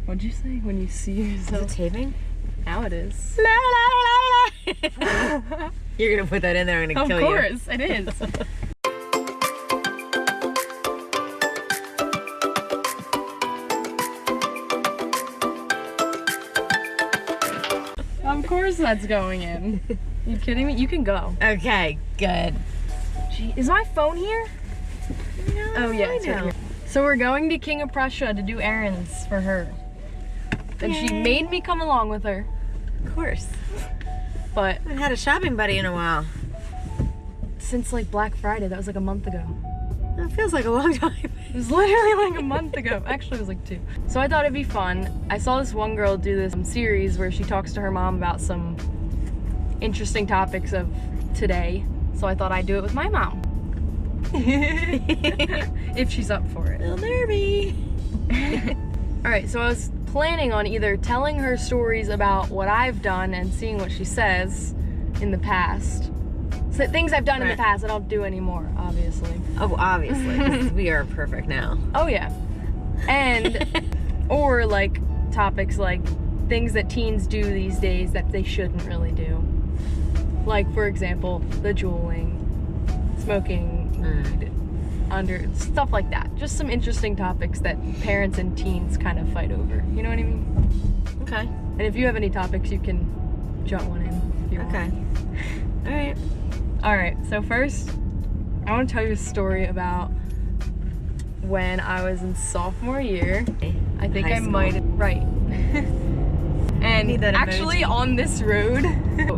What'd you say when you see yourself? Is it taping? Now it is. La, la, la, la. You're gonna put that in there. I'm gonna kill you. Of course, it is. Of course that's going in. You kidding me? You can go. Okay, good. Gee, is my phone here? No, Oh yeah, it's I right know. here. So we're going to King of Prussia to do errands for her. And she Yay. made me come along with her. Of course. But I haven't had a shopping buddy in a while. since like Black Friday, that was like a month ago. That feels like a long time. It was literally like a month ago. Actually, it was like 2. So I thought it'd be fun. I saw this one girl do this series where she talks to her mom about some interesting topics of today. So I thought I'd do it with my mom. If she's up for it. Little nervy. Alright, so I was planning on either telling her stories about what I've done and seeing what she says in the past. So things I've done in the past I don't do anymore, obviously. Oh, obviously, 'cause we are perfect now. Oh yeah. And, or like topics like things that teens do these days that they shouldn't really do. Like, for example, the JUULing, smoking weed, under, stuff like that. Just some interesting topics that parents and teens kind of fight over. You know what I mean? Okay. And if you have any topics, you can jot one in if you want. Okay. All right. Alright, so first, I want to tell you a story about when I was in sophomore year. I think High I school. might, right. And Need that actually emoji. on this road,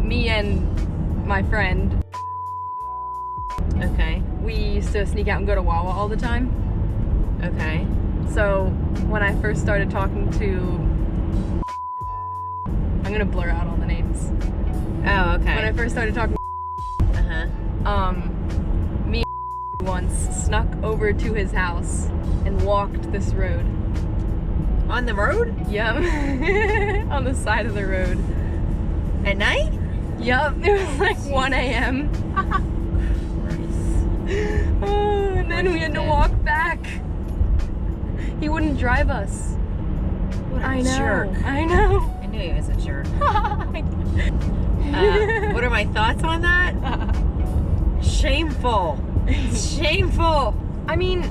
me and my friend, Okay. we used to sneak out and go to Wawa all the time. Okay. So when I first started talking to, I'm gonna blur out all the names. Oh, okay. When I first started talking, me once snuck over to his house and walked this road. On the road? Yep. On the side of the road. At night? Yep. It was like 1 a.m. Oh, and then we had to walk back. He wouldn't drive us. What a I know. jerk. I know. I knew he was a jerk. What are my thoughts on that? Shameful. Shameful. I mean,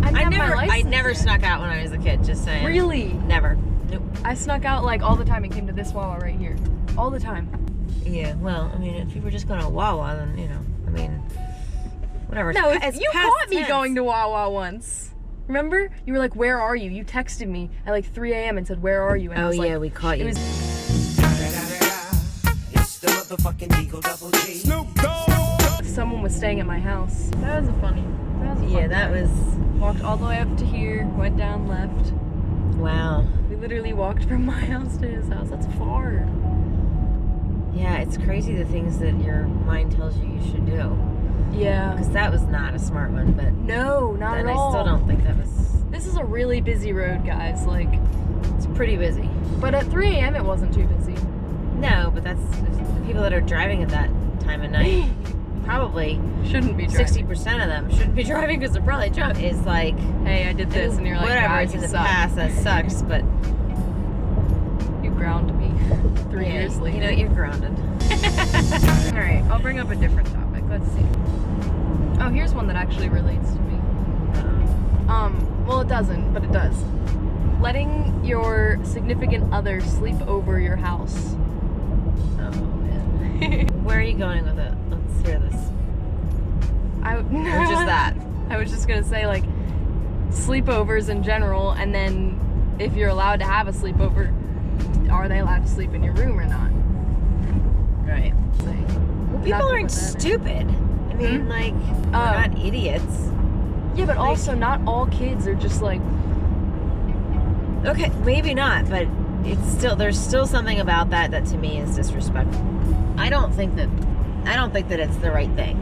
I never snuck out when I was a kid, just saying. Really? Never. Nope. I snuck out like all the time and came to this Wawa right here. All the time. Yeah, well, I mean, if you were just going to Wawa, then, you know, I mean, whatever. No, It's you past caught me tense. going to Wawa once. Remember? You were like, "Where are you?" You texted me at like 3 a.m. and said, "Where are you?" And I Oh, was yeah, like, we caught you. It was It's the motherfucking Eagle Double G. Snoop Dogg. someone was staying at my house. That was a funny. That was a Yeah, fun that day. was, Walked all the way up to here, went down left. wow. We literally walked from my house to his house. That's far. Yeah, it's crazy the things that your mind tells you should do. Yeah. Because that was not a smart one, but No, not then at I all. still don't think that was, This is a really busy road, guys. Like, it's pretty busy. but at 3 a.m. it wasn't too busy. No, but that's the people that are driving at that time of night. Probably Shouldn't be driving. 60% of them shouldn't be driving because they're probably drunk. Is like, Hey, I did this, and you're like, whatever, "Ah, it's you in the suck." past, that sucks, but You ground me 3 yeah, years later. you know, you're grounded. All right, I'll bring up a different topic. Let's see. Oh, here's one that actually relates to me. Well, it doesn't, but it does. Letting your significant other sleep over your house. Oh, man. Where are you going with it? Let's hear this. Or Or just that? I was just gonna say, like, sleepovers in general, and then if you're allowed to have a sleepover, are they allowed to sleep in your room or not? Right. Well, People aren't stupid. I mean, like, we're not idiots. Yeah, but like- also not all kids are just like, Okay, maybe not, but it's still, there's still something about that that to me is disrespectful. I don't think that it's the right thing.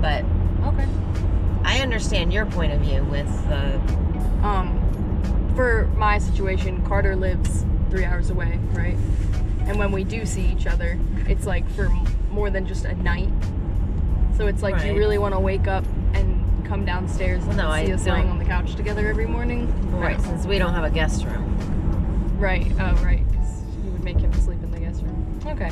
But okay. I understand your point of view with For my situation, Carter lives 3 hours away, right? And when we do see each other, it's like for more than just a night. So it's like, do you Right. really want to wake up and come downstairs and No, I see us lying don't. on the couch together every morning? right, No. since we don't have a guest room. Right. Oh, right. 'Cause you would make him sleep in the guest room. Okay.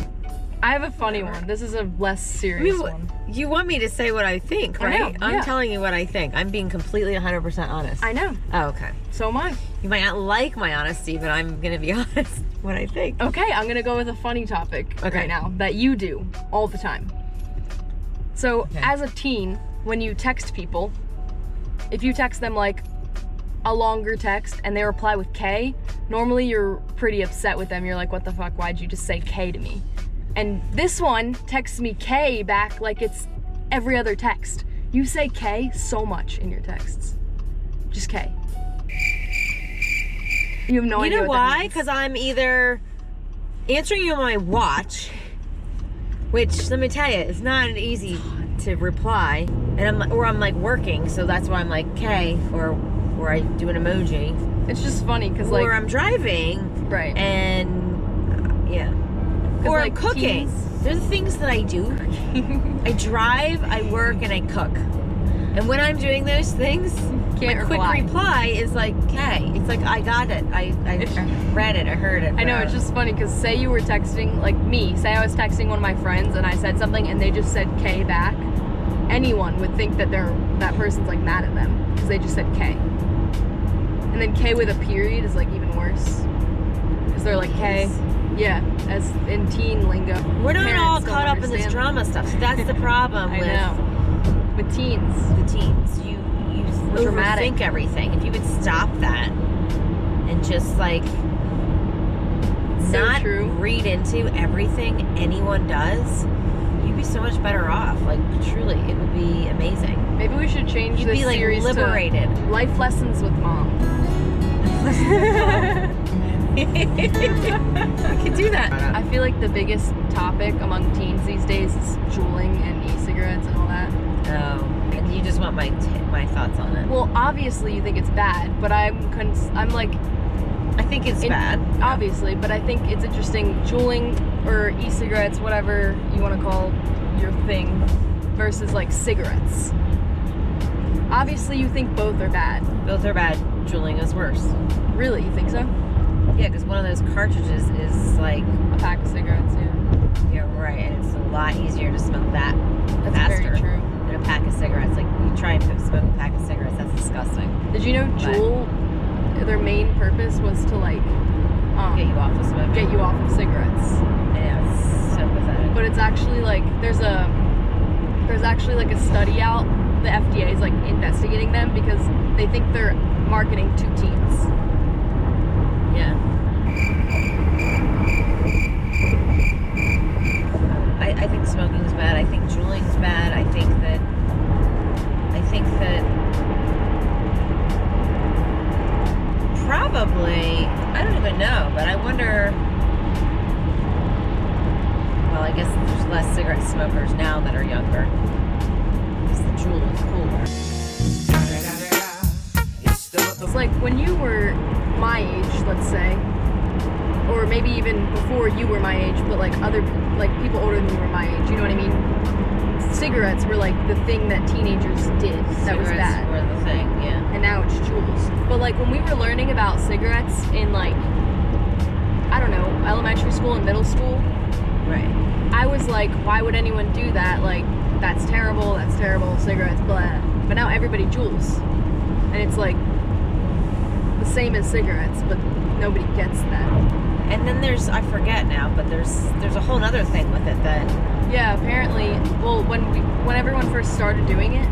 I have a funny one. This is a less serious one. You want me to say what I think, I right? know, I'm yeah. telling you what I think. I'm being completely 100% honest. I know. Oh, okay. So am I. You might not like my honesty, but I'm gonna be honest what I think. Okay, I'm gonna go with a funny topic Okay. right now that you do all the time. So, as a teen, when you text people, if you text them like a longer text and they reply with K, normally you're pretty upset with them. You're like, what the fuck, why'd you just say K to me? And this one texts me K back like it's every other text. You say K so much in your texts. Just K. You have no idea You know what that why? means. Because I'm either answering you on my watch, which let me tell you, it's not easy to reply, and I'm like working, so that's why I'm like K, or I do an emoji, It's just funny because like, or I'm driving, right. and yeah, 'Cause, or like, I'm cooking. teens- There's the things that I do. I drive, I work, and I cook. And when I'm doing those things, Can't my quick reply. reply is like K. It's like I got it. I read it. I heard it. I know, it's just funny because say you were texting, like me, say I was texting one of my friends and I said something and they just said K back, anyone would think that that person's like mad at them because they just said K. And then K with a period is like even worse because they're like K. Yeah, as in teen lingo. We're not Parents all don't caught up in this understand. drama stuff. So that's the problem I with know. With teens. the teens. You We're dramatic. overthink everything. If you would stop that and just like So not true. read into everything anyone does, you'd be so much better off. Like truly, it would be amazing. Maybe we should change You'd this be like series liberated. to Life Lessons with Mom. We could do that. I feel like the biggest topic among teens these days is JUULing and e-cigarettes and all that. Oh, and you just want my thoughts on it. Well, obviously you think it's bad, but I'm like, I think it's bad. obviously, but I think it's interesting. JUULing or e-cigarettes, whatever you want to call your thing, versus like cigarettes. Obviously, you think both are bad. Both are bad. JUULing is worse. Really, you think so? Yeah, because one of those cartridges is like, A pack of cigarettes, yeah. yeah, right, and it's a lot easier to smoke that That's faster very true. than a pack of cigarettes. Like you try and smoke a pack of cigarettes, that's disgusting. Did you know JUUL, their main purpose was to like Get you off of smoking. get you off of cigarettes? I know, it's so pathetic. But it's actually like there's actually like a study out. The FDA is like investigating them because they think they're marketing to teens. Yeah. I think smoking is bad. I think JUULing is bad. I think that probably, I don't even know, but I wonder, well, I guess there's less cigarette smokers now that are younger because the JUUL is cooler. It's like when you were my age, let's say, or maybe even before you were my age, but like people older than you were my age, you know what I mean? Cigarettes were like the thing that teenagers did that was Cigarettes bad. were the thing, yeah. And now it's JUULs. But like when we were learning about cigarettes in like, I don't know, elementary school and middle school, Right. I was like, why would anyone do that? Like, that's terrible, cigarettes, blah. But now everybody JUULs. And it's like the same as cigarettes, but nobody gets that. And then there's, I forget now, but there's a whole other thing with it that, Yeah, apparently, well, when everyone first started doing it,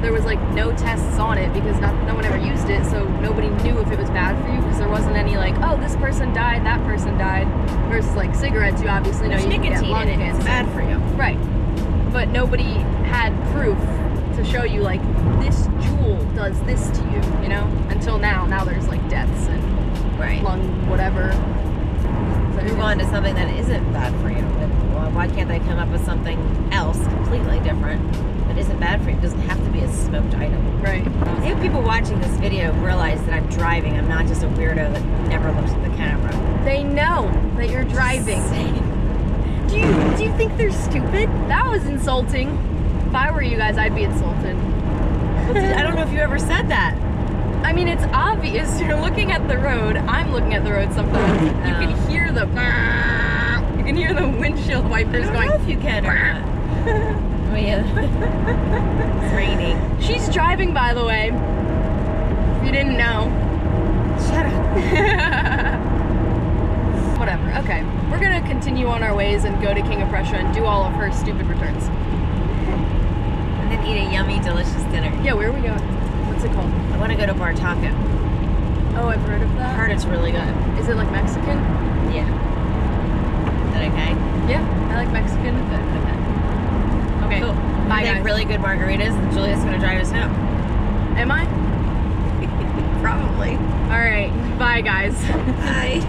there was like no tests on it because no one ever used it, so nobody knew if it was bad for you because there wasn't any like, oh, this person died, that person died, versus like cigarettes, you obviously know there's you can get nicotine lung in it, cancer. it's bad for you. Right. But nobody had proof to show you like, this JUUL does this to you, you know? Until now there's like deaths and Right. lung whatever. So Move on to something that isn't bad for you. Well, why can't they come up with something else completely different that isn't bad for you? It doesn't have to be a smoked item. Right. I think people watching this video realize that I'm driving. I'm not just a weirdo that never looks at the camera. They know that you're driving. Do you think they're stupid? That was insulting. If I were you guys, I'd be insulted. I don't know if you ever said that. I mean, it's obvious. You're looking looking at the road. I'm looking at the road sometimes. You can hear the windshield wipers I don't going. know if you can or not. Oh yeah. It's raining. She's driving, by the way. If you didn't know. Shut up. Whatever. Okay. We're gonna continue on our ways and go to King of Prussia and do all of her stupid returns. And then eat a yummy, delicious dinner. Yeah, where are we going? What's it called? I want to go to Bar Taco. Oh, I've heard of I that. heard it's really good. Is it like Mexican? Yeah. Is that okay? Yeah, I like Mexican. Okay. Cool. Bye, They have guys. really good margaritas, and Julia's gonna drive us home. Am I? Probably. All right. Bye, guys. Bye.